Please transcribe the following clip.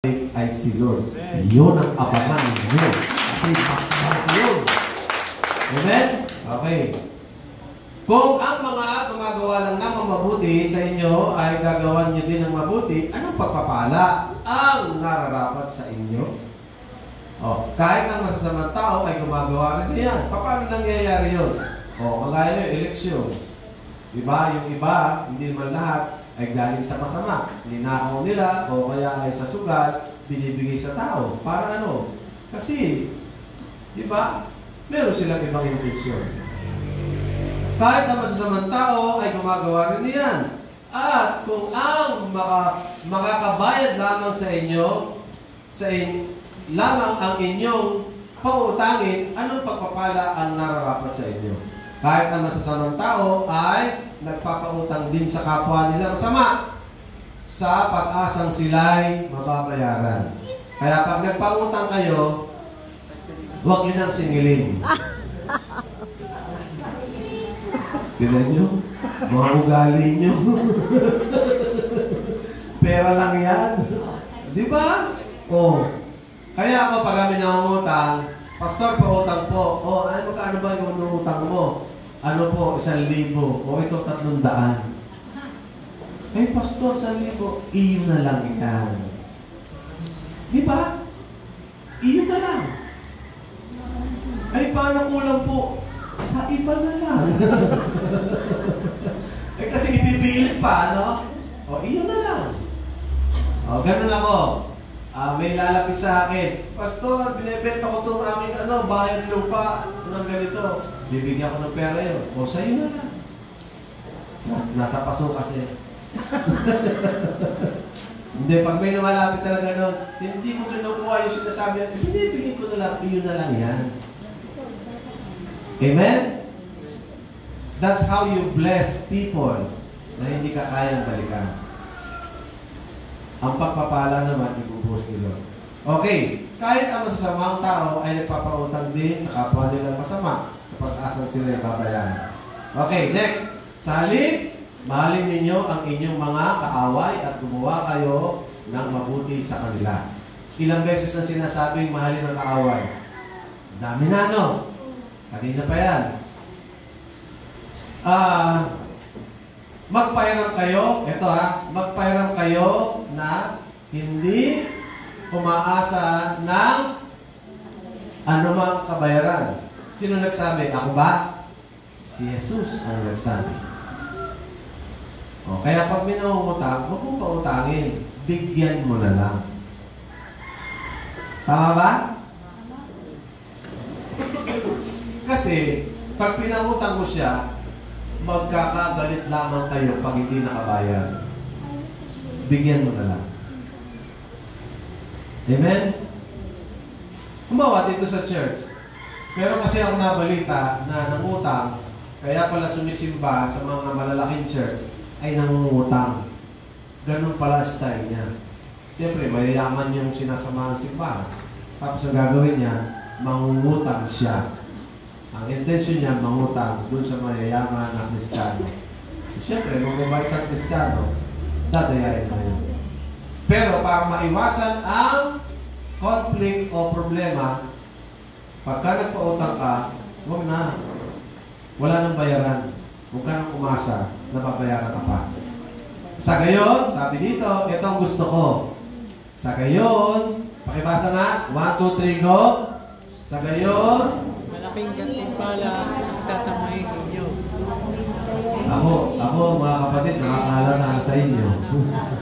ay si Lord. Yun ang abangan ninyo. Kasi bakit yun? Amen? Okay. Kung ang mga gumagawa lang ng mabuti sa inyo ay gagawan nyo din ng mabuti, anong pagpapala ang nararapat sa inyo? Kahit ang masasamang tao ay gumagawa rin yan. Paano nangyayari yun? Kagaya nyo, eleksyon. Diba? Yung iba, hindi man lahat, ay galing sa masama. Ninakaw nila o kaya ay sa sugal, binibigay sa tao. Para ano? Kasi, di ba? Meron silang ibang intensyon. Kahit ang masasamang tao ay gumagawa rin niyan. At kung ang makakabayad lamang sa inyo, lamang ang inyong pautangin, anong pagpapala ang nararapat sa inyo? Kahit ang masasamang tao ay nagpapautang din sa kapwa nila masama sa pag-asang sila'y mababayaran. Kaya pag nagpautang kayo, huwag nyo nang singilin. Tignan nyo, mga ugali nyo. Pera lang yan. Di ba? Kaya ako pag kami nangungutang, Pastor, pautang po. Magkano ba yung utang mo? Ano po, 1,000. Ito 300. Pastor, 1,000. Iyo na lang yan. Di ba? Iyo na lang. Paano kulang po? Sa iba na lang. Kasi ipipilit pa, no? Iyo na lang. Ganun ako. May lalapit sa akin, Pastor, binibenta ko itong aming bayad lupa ng ganito. Bibigyan ko ng pera yun. Sa'yo na lang. Nasa paso kasi. Hindi, pag may namalapit talaga nun, hindi mo kinukuha yung sinasabi, binibigyan ko na lang, iyon na lang yan. Amen? That's how you bless people na hindi ka kayang balikan. Ang pagpapala naman, ibubuhos nila. Okay, kahit ang masasamang tao ay nagpapautang din sa kapwa nilang masama sa pag-asang sila yung babayaran. Okay, next. Sa halip, mahalin ninyo ang inyong mga kaaway at gumawa kayo ng mabuti sa kanila. Ilang beses na sinasabing mahalin ang kaaway? Dami na, no? Kanina pa yan. Magpairam kayo, magpairam kayo na hindi umaasa ng anumang kabayaran. Sino nagsabi? Ako ba? Si Jesus ang nagsabi. Kaya pag may nangungutang, huwag mong pautangin. Bigyan mo na lang. Tama ba? Kasi, pag pinangutang mo siya, magkakagalit lamang kayo pag hindi nakabayad. Bigyan mo na lang. Amen? Kumawa dito sa church. Pero kasi ako nabalita na nangutang, kaya pala sumisimba sa mga malalaking church ay nangungutang. Ganun pala style niya. Siyempre, mayayaman yung sinasamahan simbahan. Tapos ang gagawin niya, mangungutang siya. Ang intensyon niya, mangutang dun sa mayayaman na Kristiyano. Siyempre, kung mabait ang Kristiyano, dadayain na yun. Pero para maiwasan ang conflict o problema, pagka nagpautang ka, huwag na. Wala nang bayaran. Huwag ka nang umasa na babayaran ka pa. Sa gayon, sabi dito, ito ang gusto ko. Sa gayon, pakibasa nga, 1, 2, 3, go. Sa gayon, malaking gantimpala ang tatamahin ninyo. Ako, mga kapatid, nakakalata na sa inyo.